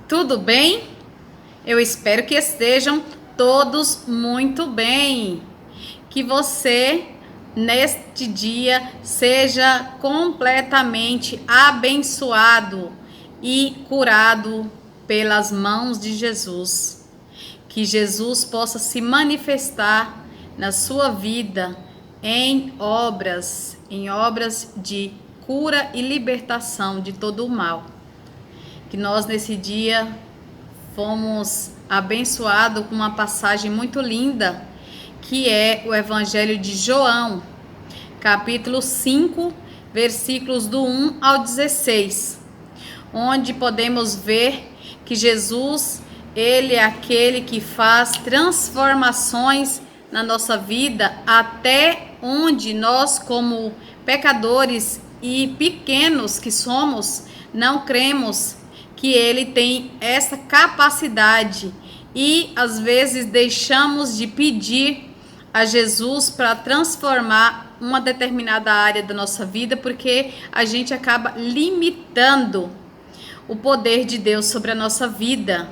Tudo bem? Eu espero que estejam todos muito bem. Que você, neste dia, seja completamente abençoado e curado pelas mãos de Jesus. Que Jesus possa se manifestar na sua vida em obras de cura e libertação de todo o mal. Que nós nesse dia fomos abençoados com uma passagem muito linda, que é o Evangelho de João, capítulo 5, versículos do 1 ao 16, onde podemos ver que Jesus, ele é aquele que faz transformações na nossa vida, até onde nós, como pecadores e pequenos que somos, não cremos que ele tem essa capacidade e às vezes deixamos de pedir a Jesus para transformar uma determinada área da nossa vida, porque a gente acaba limitando o poder de Deus sobre a nossa vida,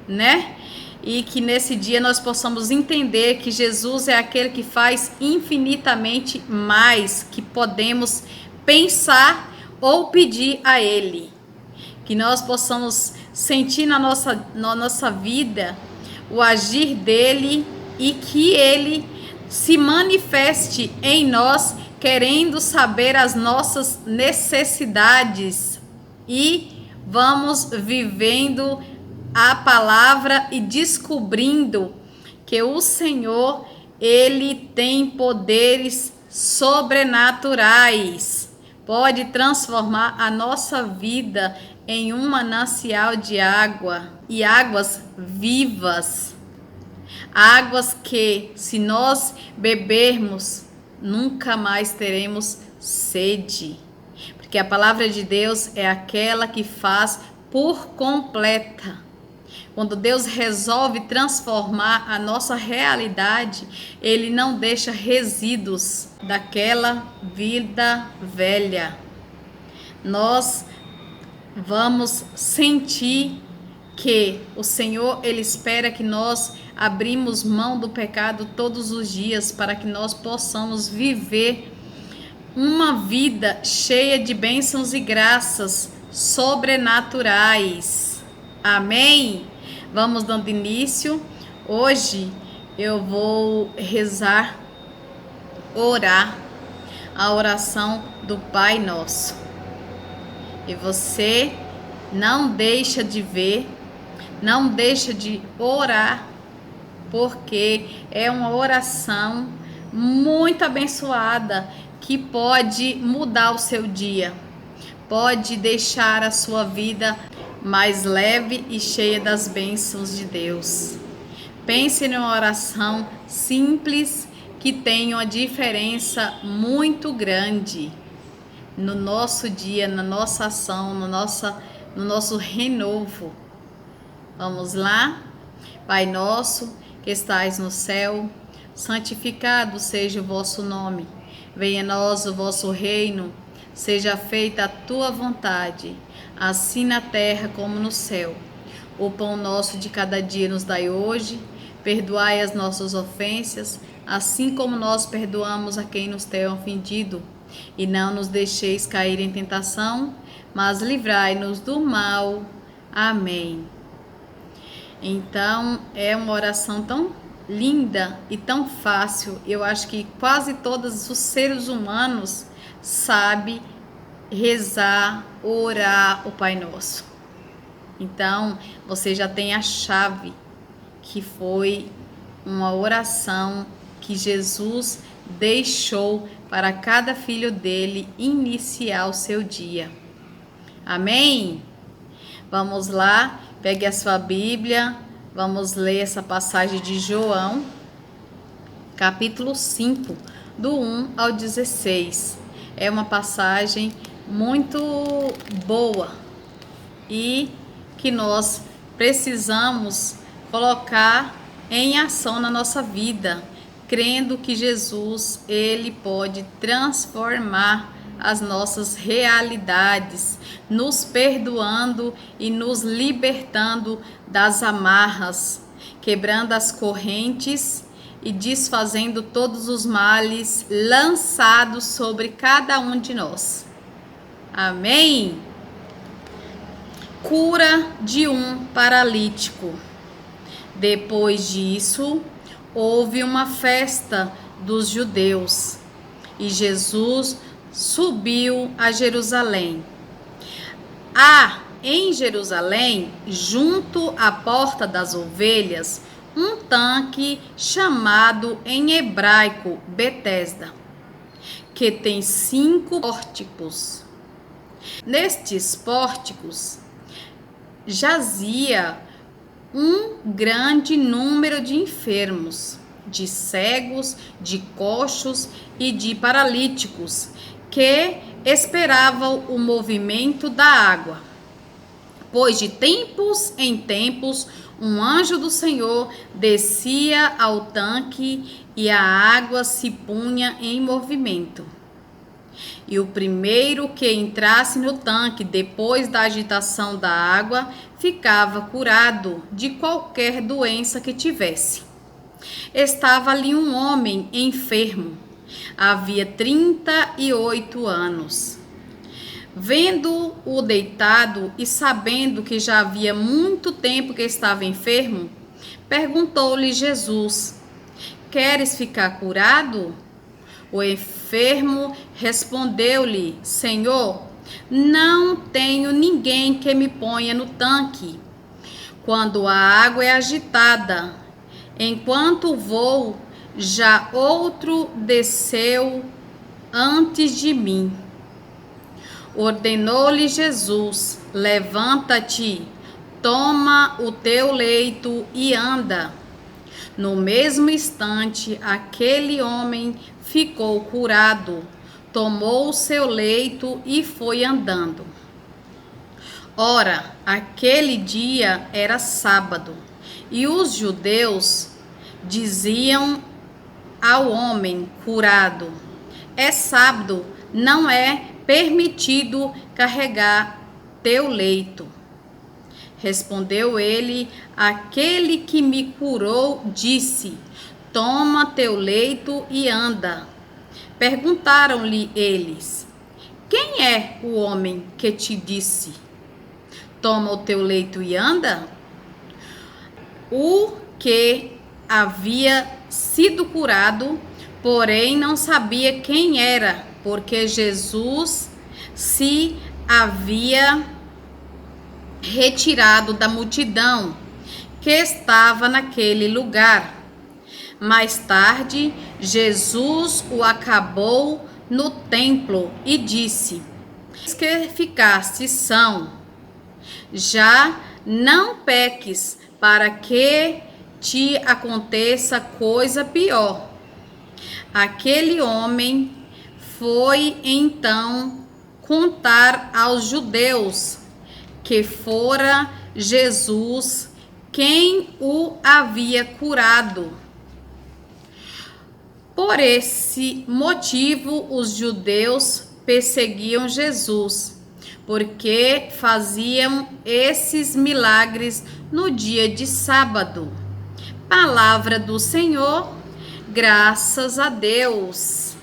né? E que nesse dia nós possamos entender que Jesus é aquele que faz infinitamente mais que podemos pensar ou pedir a Ele. Que nós possamos sentir na nossa vida o agir dele e que ele se manifeste em nós, querendo saber as nossas necessidades, e vamos vivendo a palavra e descobrindo que o Senhor, ele tem poderes sobrenaturais, pode transformar a nossa vida em um manancial de água e águas vivas, águas que, se nós bebermos, nunca mais teremos sede, porque a palavra de Deus é aquela que faz por completa. Quando Deus resolve transformar a nossa realidade, Ele não deixa resíduos daquela vida velha. Nós vamos sentir que o Senhor, ele espera que nós abrimos mão do pecado todos os dias, para que nós possamos viver uma vida cheia de bênçãos e graças sobrenaturais. Amém? Vamos dando início. Hoje eu vou rezar, orar a oração do Pai Nosso. E você não deixa de ver, não deixa de orar, porque é uma oração muito abençoada que pode mudar o seu dia, pode deixar a sua vida mais leve e cheia das bênçãos de Deus. Pense numa oração simples que tem uma diferença muito grande no nosso dia, na nossa ação, no nosso renovo. Vamos lá? Pai nosso que estais no céu, santificado seja o vosso nome. Venha a nós o vosso reino, seja feita a tua vontade, assim na terra como no céu. O pão nosso de cada dia nos dai hoje, perdoai as nossas ofensas, assim como nós perdoamos a quem nos tem ofendido. E não nos deixeis cair em tentação, mas livrai-nos do mal. Amém. Então, é uma oração tão linda e tão fácil. Eu acho que quase todos os seres humanos sabem rezar, orar o Pai Nosso. Então, você já tem a chave, que foi uma oração que Jesus deixou para cada filho dele iniciar o seu dia. Amém? Vamos lá, pegue a sua Bíblia, vamos ler essa passagem de João, capítulo 5, do 1 ao 16. É uma passagem muito boa e que nós precisamos colocar em ação na nossa vida, crendo que Jesus, ele pode transformar as nossas realidades, nos perdoando e nos libertando das amarras, quebrando as correntes e desfazendo todos os males lançados sobre cada um de nós. Amém? Cura de um paralítico. Depois disso, houve uma festa dos judeus e Jesus subiu a Jerusalém. Em Jerusalém, junto à Porta das Ovelhas, um tanque chamado em hebraico Betesda, que tem 5 pórticos. Nestes pórticos jazia um grande número de enfermos, de cegos, de coxos e de paralíticos, que esperavam o movimento da água. Pois de tempos em tempos, um anjo do Senhor descia ao tanque e a água se punha em movimento. E o primeiro que entrasse no tanque depois da agitação da água ficava curado de qualquer doença que tivesse. Estava ali um homem enfermo, havia 38 anos. Vendo-o deitado e sabendo que já havia muito tempo que estava enfermo, perguntou-lhe Jesus: Queres ficar curado? O enfermo respondeu-lhe: Senhor, não tenho ninguém que me ponha no tanque quando a água é agitada. Enquanto vou, já outro desceu antes de mim. Ordenou-lhe Jesus: Levanta-te, toma o teu leito e anda. No mesmo instante, aquele homem ficou curado, tomou o seu leito e foi andando. Ora, aquele dia era sábado, e os judeus diziam ao homem curado: É sábado, não é permitido carregar teu leito. Respondeu ele: Aquele que me curou disse: Toma teu leito e anda. Perguntaram-lhe eles: Quem é o homem que te disse: Toma o teu leito e anda? O que havia sido curado, porém não sabia quem era, porque Jesus se havia retirado da multidão que estava naquele lugar. Mais tarde, Jesus o acabou no templo e disse: Que ficaste são, já não peques, para que te aconteça coisa pior. Aquele homem foi então contar aos judeus que fora Jesus quem o havia curado. Por esse motivo, os judeus perseguiam Jesus, porque faziam esses milagres no dia de sábado. Palavra do Senhor, graças a Deus.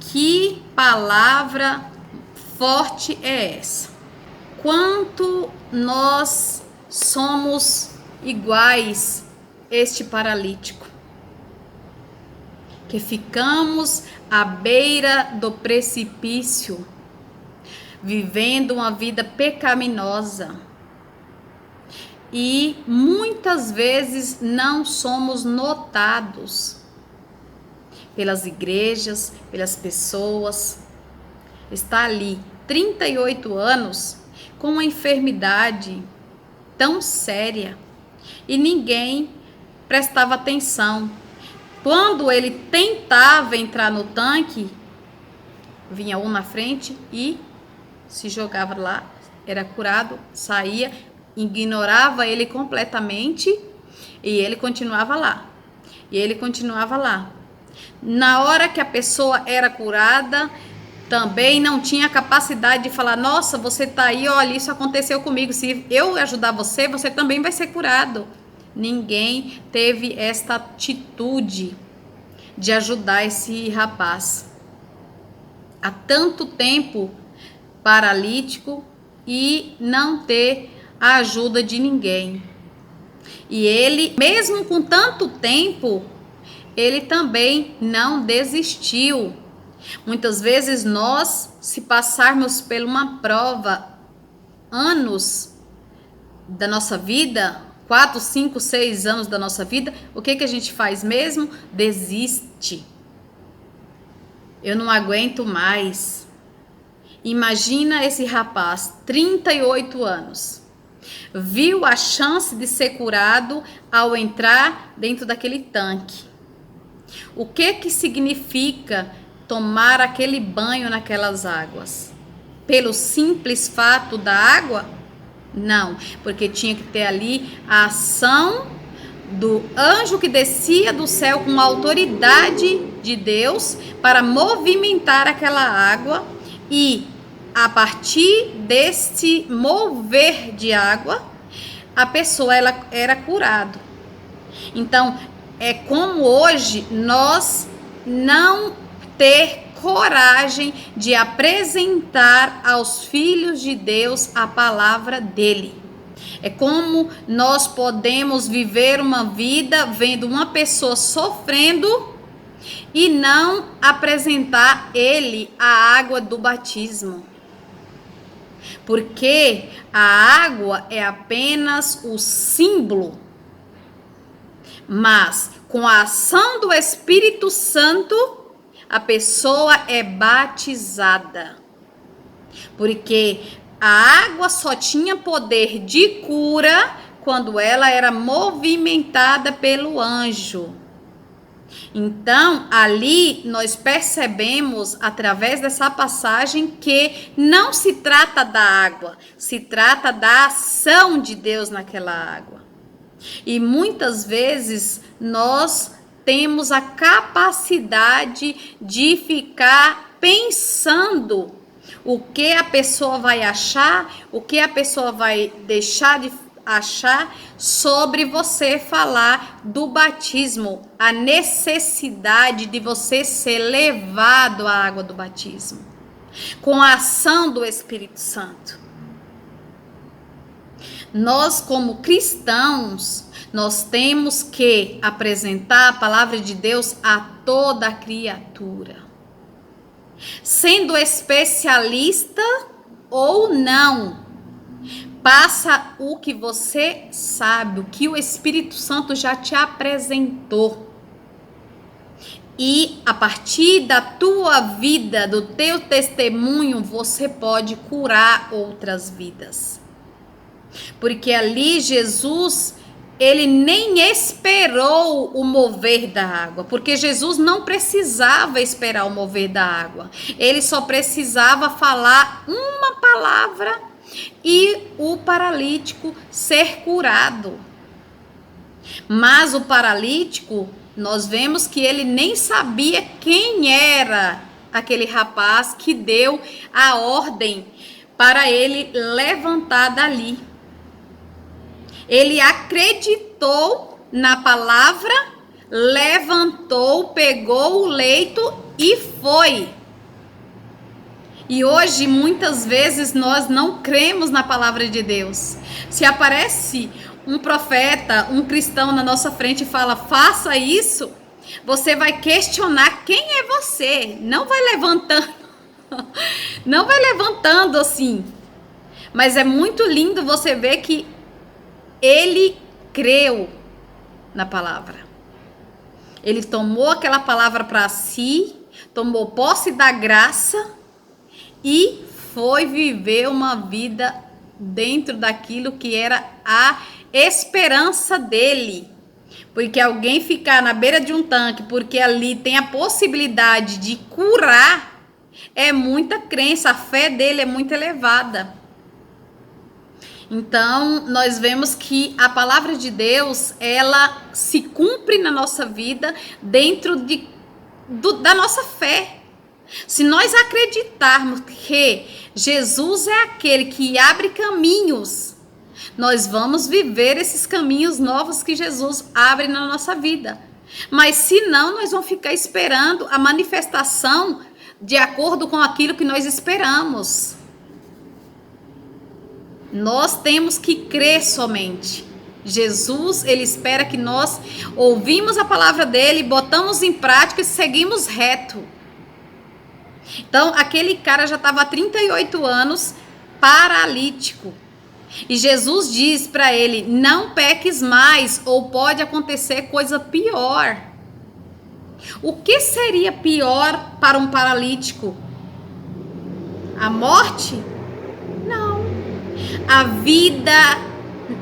Que palavra forte é essa? Quanto nós somos iguais este paralítico, que ficamos à beira do precipício, vivendo uma vida pecaminosa e muitas vezes não somos notados pelas igrejas, pelas pessoas. Está ali 38 anos com uma enfermidade tão séria e ninguém prestava atenção. Quando ele tentava entrar no tanque, vinha um na frente e se jogava lá, era curado, saía, ignorava ele completamente e ele continuava lá. Na hora que a pessoa era curada, também não tinha capacidade de falar, nossa, você tá aí, olha, isso aconteceu comigo, se eu ajudar você, você também vai ser curado. Ninguém teve esta atitude de ajudar esse rapaz. Há tanto tempo paralítico e não ter a ajuda de ninguém. E ele, mesmo com tanto tempo, ele também não desistiu. Muitas vezes nós, se passarmos por uma prova, anos da nossa vida, 4, 5, 6 anos da nossa vida, o que a gente faz mesmo? Desiste. Eu não aguento mais. Imagina esse rapaz, 38 anos, viu a chance de ser curado ao entrar dentro daquele tanque. O que significa tomar aquele banho naquelas águas? Pelo simples fato da água? Não, porque tinha que ter ali a ação do anjo que descia do céu com a autoridade de Deus para movimentar aquela água, e a partir deste mover de água, a pessoa ela era curada. Então, é como hoje nós não ter coragem de apresentar aos filhos de Deus a palavra dele. É como nós podemos viver uma vida vendo uma pessoa sofrendo e não apresentar ele a água do batismo. Porque a água é apenas o símbolo. Mas com a ação do Espírito Santo, a pessoa é batizada. Porque a água só tinha poder de cura quando ela era movimentada pelo anjo. Então, ali nós percebemos, através dessa passagem, que não se trata da água, se trata da ação de Deus naquela água. E muitas vezes nós temos a capacidade de ficar pensando o que a pessoa vai achar, o que a pessoa vai deixar de achar sobre você falar do batismo, a necessidade de você ser levado à água do batismo, com a ação do Espírito Santo. Nós, como cristãos, nós temos que apresentar a palavra de Deus a toda criatura, sendo especialista ou não. Passa o que você sabe, o que o Espírito Santo já te apresentou. E a partir da tua vida, do teu testemunho, você pode curar outras vidas. Porque ali Jesus, ele nem esperou o mover da água, porque Jesus não precisava esperar o mover da água. Ele só precisava falar uma palavra e o paralítico ser curado. Mas o paralítico, nós vemos que ele nem sabia quem era aquele rapaz que deu a ordem para ele levantar dali. Ele acreditou na palavra, levantou, pegou o leito e foi. E hoje, muitas vezes, nós não cremos na palavra de Deus. Se aparece um profeta, um cristão na nossa frente e fala, faça isso, você vai questionar quem é você. Não vai levantando, não vai levantando assim. Mas é muito lindo você ver que ele creu na palavra. Ele tomou aquela palavra para si, tomou posse da graça e foi viver uma vida dentro daquilo que era a esperança dele. Porque alguém ficar na beira de um tanque, porque ali tem a possibilidade de curar, é muita crença, a fé dele é muito elevada. Então, nós vemos que a palavra de Deus, ela se cumpre na nossa vida dentro da nossa fé. Se nós acreditarmos que Jesus é aquele que abre caminhos, nós vamos viver esses caminhos novos que Jesus abre na nossa vida. Mas se não, nós vamos ficar esperando a manifestação de acordo com aquilo que nós esperamos. Nós temos que crer somente. Jesus, ele espera que nós ouvimos a palavra dele, botamos em prática e seguimos reto. Então, aquele cara já estava há 38 anos paralítico. E Jesus diz para ele: não peques mais, ou pode acontecer coisa pior. O que seria pior para um paralítico? A morte? Não. A vida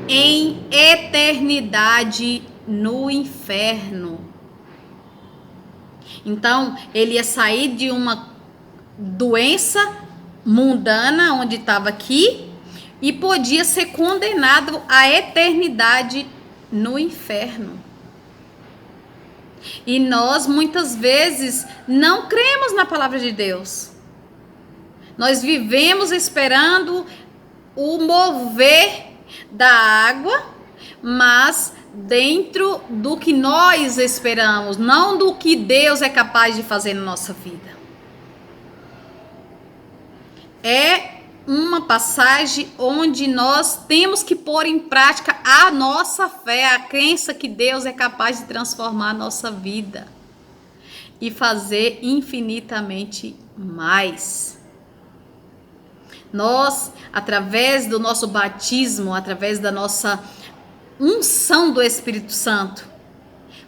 em eternidade no inferno. Então, ele ia sair de uma doença mundana, onde estava aqui, e podia ser condenado à eternidade no inferno. E nós, muitas vezes, não cremos na palavra de Deus. Nós vivemos esperando o mover da água, mas dentro do que nós esperamos, não do que Deus é capaz de fazer na nossa vida. É uma passagem onde nós temos que pôr em prática a nossa fé, a crença que Deus é capaz de transformar a nossa vida e fazer infinitamente mais. Nós, através do nosso batismo, através da nossa unção do Espírito Santo,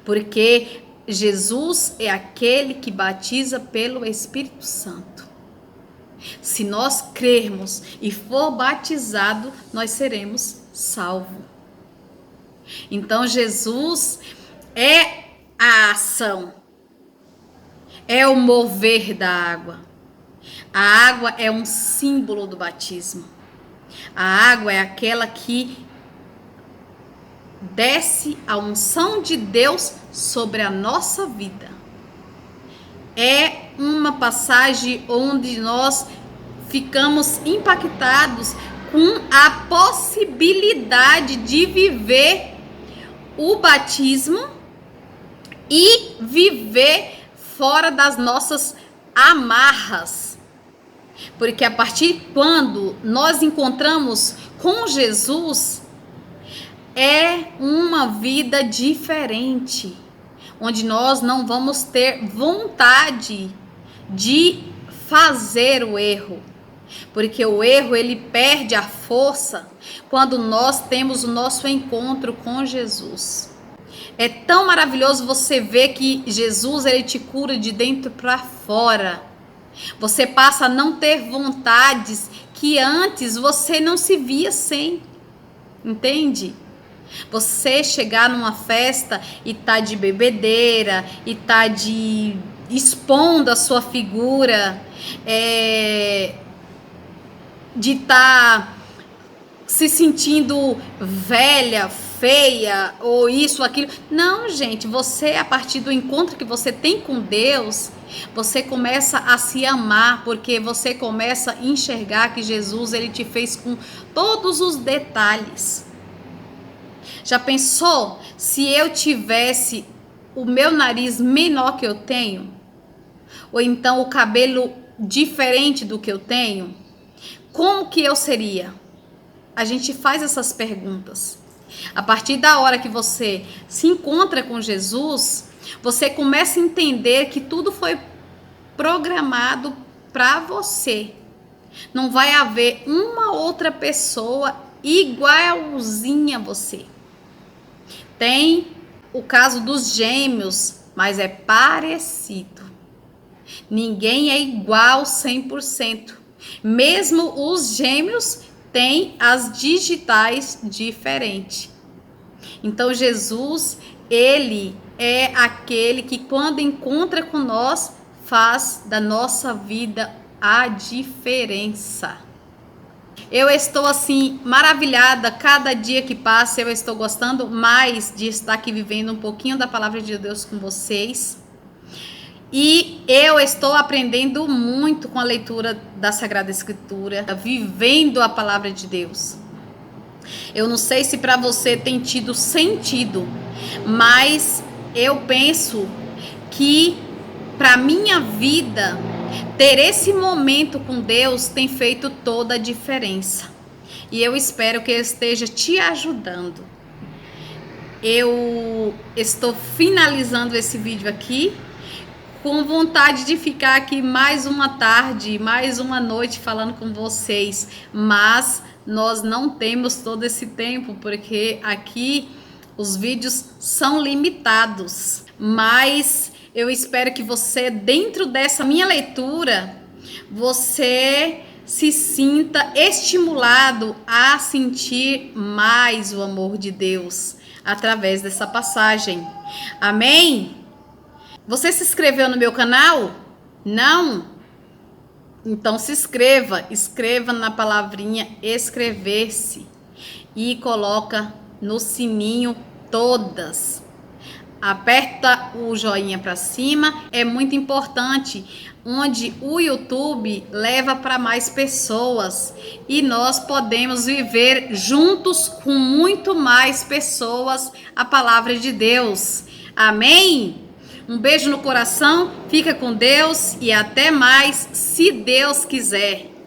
porque Jesus é aquele que batiza pelo Espírito Santo. Se nós crermos e for batizado, nós seremos salvos. Então, Jesus é a ação, é o mover da água. A água é um símbolo do batismo. A água é aquela que desce a unção de Deus sobre a nossa vida. É uma passagem onde nós ficamos impactados com a possibilidade de viver o batismo e viver fora das nossas amarras. Porque a partir quando nós encontramos com Jesus, é uma vida diferente, onde nós não vamos ter vontade de fazer o erro, porque o erro ele perde a força quando nós temos o nosso encontro com Jesus. É tão maravilhoso você ver que Jesus ele te cura de dentro para fora. Você passa a não ter vontades que antes você não se via sem, entende? Você chegar numa festa e tá de bebedeira, e tá expondo a sua figura, de estar se sentindo velha, feia, ou isso, aquilo. Não, gente, você, a partir do encontro que você tem com Deus, você começa a se amar, porque você começa a enxergar que Jesus, ele te fez com todos os detalhes. Já pensou se eu tivesse o meu nariz menor que eu tenho? Ou então o cabelo diferente do que eu tenho? Como que eu seria? A gente faz essas perguntas. A partir da hora que você se encontra com Jesus, você começa a entender que tudo foi programado para você. Não vai haver uma outra pessoa igualzinha a você. Tem o caso dos gêmeos, mas é parecido. Ninguém é igual 100%. Mesmo os gêmeos têm as digitais diferentes. Então Jesus, ele é aquele que quando encontra com nós, faz da nossa vida a diferença. Eu estou assim maravilhada, cada dia que passa eu estou gostando mais de estar aqui vivendo um pouquinho da palavra de Deus com vocês. E eu estou aprendendo muito com a leitura da Sagrada Escritura, vivendo a palavra de Deus. Eu não sei se para você tem tido sentido, mas eu penso que para minha vida, ter esse momento com Deus tem feito toda a diferença. E eu espero que eu esteja te ajudando. Eu estou finalizando esse vídeo aqui, com vontade de ficar aqui mais uma tarde, mais uma noite falando com vocês, mas nós não temos todo esse tempo, porque aqui os vídeos são limitados. Mas eu espero que você, dentro dessa minha leitura, você se sinta estimulado a sentir mais o amor de Deus através dessa passagem. Amém? Você se inscreveu no meu canal? Não? Então se inscreva. Escreva na palavrinha inscrever-se e coloca no sininho todas. Aperta o joinha para cima, é muito importante, onde o YouTube leva para mais pessoas e nós podemos viver juntos com muito mais pessoas a palavra de Deus. Amém? Um beijo no coração, fica com Deus e até mais, se Deus quiser.